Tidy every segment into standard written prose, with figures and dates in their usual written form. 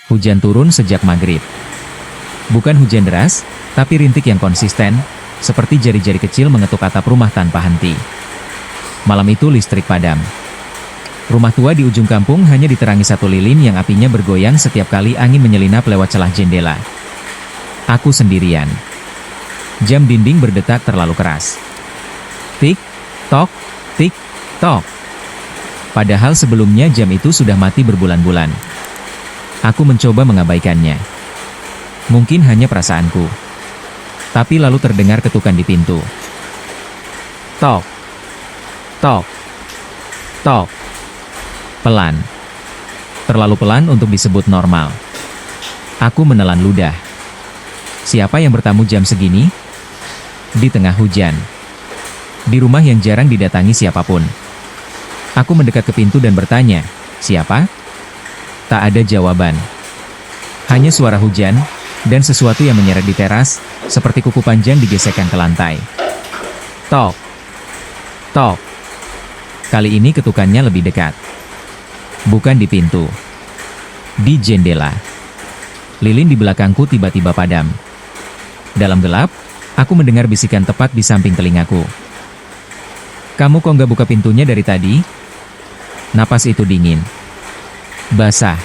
Hujan turun sejak maghrib. Bukan hujan deras, tapi rintik yang konsisten, seperti jari-jari kecil mengetuk atap rumah tanpa henti. Malam itu listrik padam. Rumah tua di ujung kampung hanya diterangi satu lilin yang apinya bergoyang setiap kali angin menyelinap lewat celah jendela. Aku sendirian. Jam dinding berdetak terlalu keras. Tik, tok, tik, tok. Padahal sebelumnya jam itu sudah mati berbulan-bulan. Aku mencoba mengabaikannya. Mungkin hanya perasaanku. Tapi lalu terdengar ketukan di pintu. Tok. Tok. Tok. Pelan. Terlalu pelan untuk disebut normal. Aku menelan ludah. Siapa yang bertamu jam segini? Di tengah hujan. Di rumah yang jarang didatangi siapapun. Aku mendekat ke pintu dan bertanya, siapa? Tak ada jawaban. Hanya suara hujan, dan sesuatu yang menyeret di teras, seperti kuku panjang digesekkan ke lantai. Tok. Tok. Kali ini ketukannya lebih dekat. Bukan di pintu. Di jendela. Lilin di belakangku tiba-tiba padam. Dalam gelap, aku mendengar bisikan tepat di samping telingaku. Kamu kok nggak buka pintunya dari tadi? Napas itu dingin. Basah.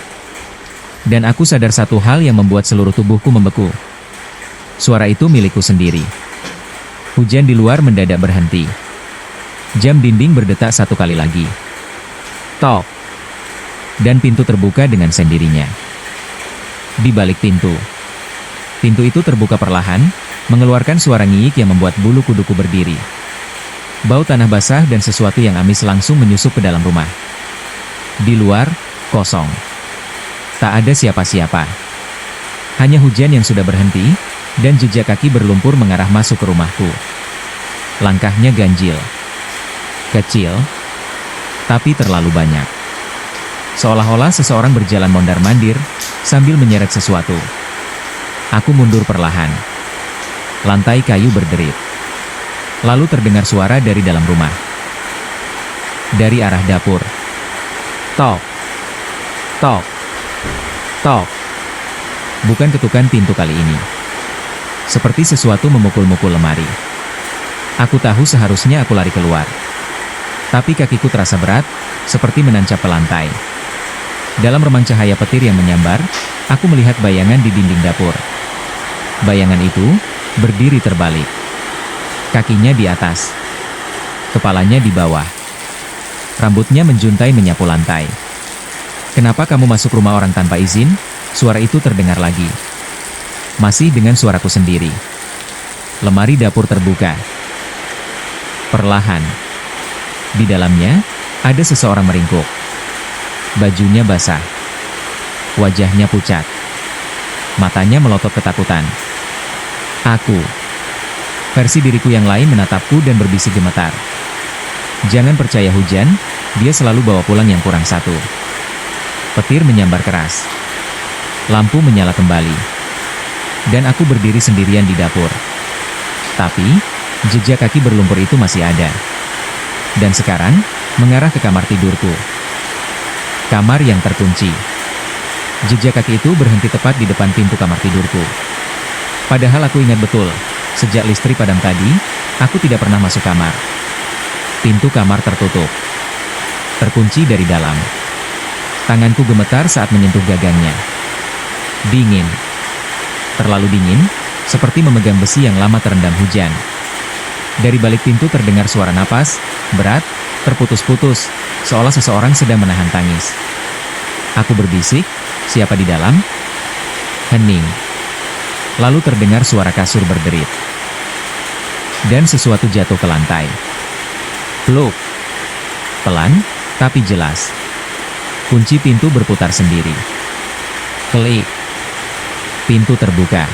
Dan aku sadar satu hal yang membuat seluruh tubuhku membeku. Suara itu milikku sendiri. Hujan di luar mendadak berhenti. Jam dinding berdetak satu kali lagi. Tok. Dan pintu terbuka dengan sendirinya. Di balik pintu. Pintu itu terbuka perlahan, mengeluarkan suara ngiik yang membuat bulu kuduku berdiri. Bau tanah basah dan sesuatu yang amis langsung menyusup ke dalam rumah. Di luar, kosong. Tak ada siapa-siapa. Hanya hujan yang sudah berhenti, dan jejak kaki berlumpur mengarah masuk ke rumahku. Langkahnya ganjil. Kecil, tapi terlalu banyak. Seolah-olah seseorang berjalan mondar-mandir, sambil menyeret sesuatu. Aku mundur perlahan. Lantai kayu berderit. Lalu terdengar suara dari dalam rumah. Dari arah dapur. Tok. Tok. Tok. Bukan ketukan pintu kali ini. Seperti sesuatu memukul-mukul lemari. Aku tahu seharusnya aku lari keluar. Tapi kakiku terasa berat, seperti menancap ke lantai. Dalam remang cahaya petir yang menyambar, aku melihat bayangan di dinding dapur. Bayangan itu berdiri terbalik. Kakinya di atas. Kepalanya di bawah. Rambutnya menjuntai menyapu lantai. Kenapa kamu masuk rumah orang tanpa izin? Suara itu terdengar lagi. Masih dengan suaraku sendiri. Lemari dapur terbuka. Perlahan. Di dalamnya, ada seseorang meringkuk. Bajunya basah. Wajahnya pucat. Matanya melotot ketakutan. Aku. Versi diriku yang lain menatapku dan berbisik gemetar. Jangan percaya hujan, dia selalu bawa pulang yang kurang satu. Petir menyambar keras. Lampu menyala kembali. Dan aku berdiri sendirian di dapur. Tapi, jejak kaki berlumpur itu masih ada. Dan sekarang, mengarah ke kamar tidurku. Kamar yang terkunci. Jejak kaki itu berhenti tepat di depan pintu kamar tidurku. Padahal aku ingat betul, sejak listrik padam tadi, aku tidak pernah masuk kamar. Pintu kamar tertutup. Terkunci dari dalam. Tanganku gemetar saat menyentuh gagangnya. Dingin. Terlalu dingin, seperti memegang besi yang lama terendam hujan. Dari balik pintu terdengar suara napas, berat, terputus-putus, seolah seseorang sedang menahan tangis. Aku berbisik, siapa di dalam? Hening. Lalu terdengar suara kasur berderit. Dan sesuatu jatuh ke lantai. Pluk. Pelan, tapi jelas. Kunci pintu berputar sendiri. Klik. Pintu terbuka.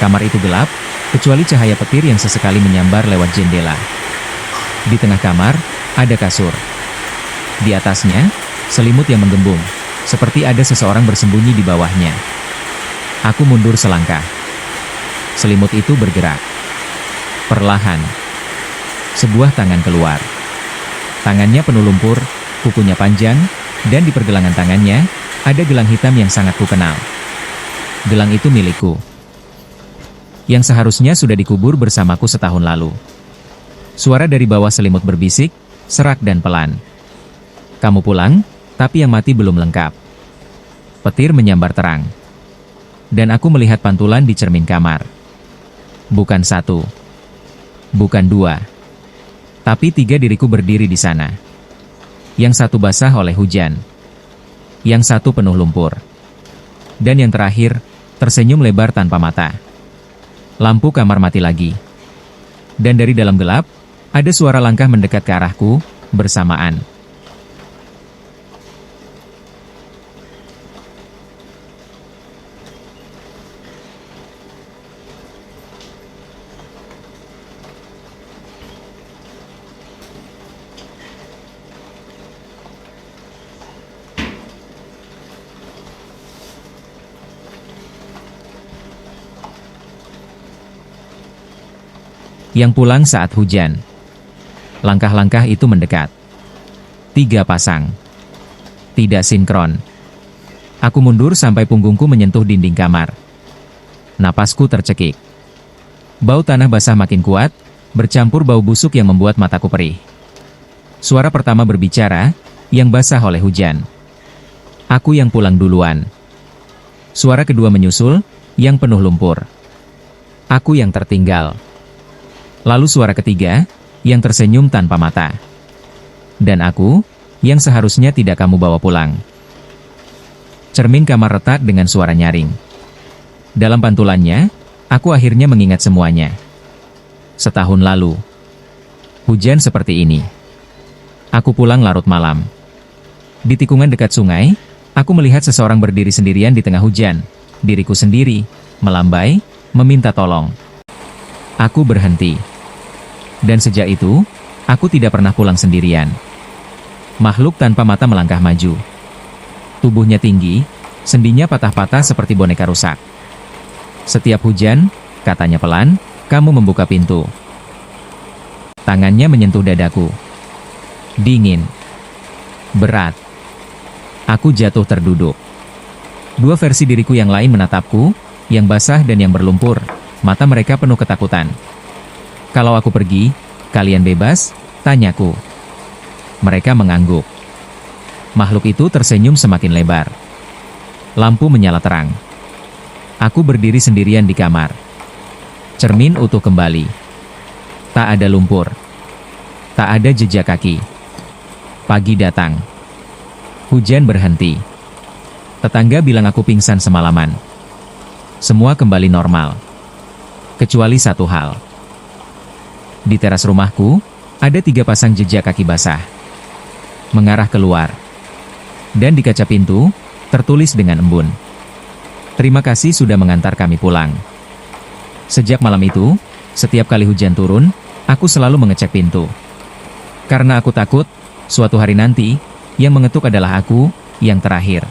Kamar itu gelap, kecuali cahaya petir yang sesekali menyambar lewat jendela. Di tengah kamar, ada kasur. Di atasnya, selimut yang menggembung, seperti ada seseorang bersembunyi di bawahnya. Aku mundur selangkah. Selimut itu bergerak. Perlahan. Sebuah tangan keluar. Tangannya penuh lumpur, kukunya panjang, dan di pergelangan tangannya, ada gelang hitam yang sangat kukenal. Gelang itu milikku, yang seharusnya sudah dikubur bersamaku setahun lalu. Suara dari bawah selimut berbisik, serak dan pelan. Kamu pulang, tapi yang mati belum lengkap. Petir menyambar terang. Dan aku melihat pantulan di cermin kamar. Bukan satu, bukan dua, tapi 3 diriku berdiri di sana. Yang satu basah oleh hujan, yang satu penuh lumpur, dan yang terakhir, tersenyum lebar tanpa mata. Lampu kamar mati lagi. Dan dari dalam gelap, ada suara langkah mendekat ke arahku, bersamaan. Yang pulang saat hujan. Langkah-langkah itu mendekat. 3 pasang. Tidak sinkron. Aku mundur sampai punggungku menyentuh dinding kamar. Napasku tercekik. Bau tanah basah makin kuat, bercampur bau busuk yang membuat mataku perih. Suara pertama berbicara, yang basah oleh hujan. Aku yang pulang duluan. Suara kedua menyusul, yang penuh lumpur. Aku yang tertinggal. Lalu suara ketiga, yang tersenyum tanpa mata. Dan aku, yang seharusnya tidak kamu bawa pulang. Cermin kamar retak dengan suara nyaring. Dalam pantulannya, aku akhirnya mengingat semuanya. Setahun lalu. Hujan seperti ini. Aku pulang larut malam. Di tikungan dekat sungai, aku melihat seseorang berdiri sendirian di tengah hujan. Diriku sendiri, melambai, meminta tolong. Aku berhenti. Dan sejak itu, aku tidak pernah pulang sendirian. Makhluk tanpa mata melangkah maju. Tubuhnya tinggi, sendinya patah-patah seperti boneka rusak. Setiap hujan, katanya pelan, kamu membuka pintu. Tangannya menyentuh dadaku. Dingin. Berat. Aku jatuh terduduk. 2 versi diriku yang lain menatapku, yang basah dan yang berlumpur. Mata mereka penuh ketakutan. Kalau aku pergi, kalian bebas? Tanyaku. Mereka mengangguk. Makhluk itu tersenyum semakin lebar. Lampu menyala terang. Aku berdiri sendirian di kamar. Cermin utuh kembali. Tak ada lumpur. Tak ada jejak kaki. Pagi datang. Hujan berhenti. Tetangga bilang aku pingsan semalaman. Semua kembali normal. Kecuali satu hal. Di teras rumahku, ada 3 pasang jejak kaki basah. Mengarah keluar. Dan di kaca pintu, tertulis dengan embun. Terima kasih sudah mengantar kami pulang. Sejak malam itu, setiap kali hujan turun, aku selalu mengecek pintu. Karena aku takut, suatu hari nanti, yang mengetuk adalah aku, yang terakhir.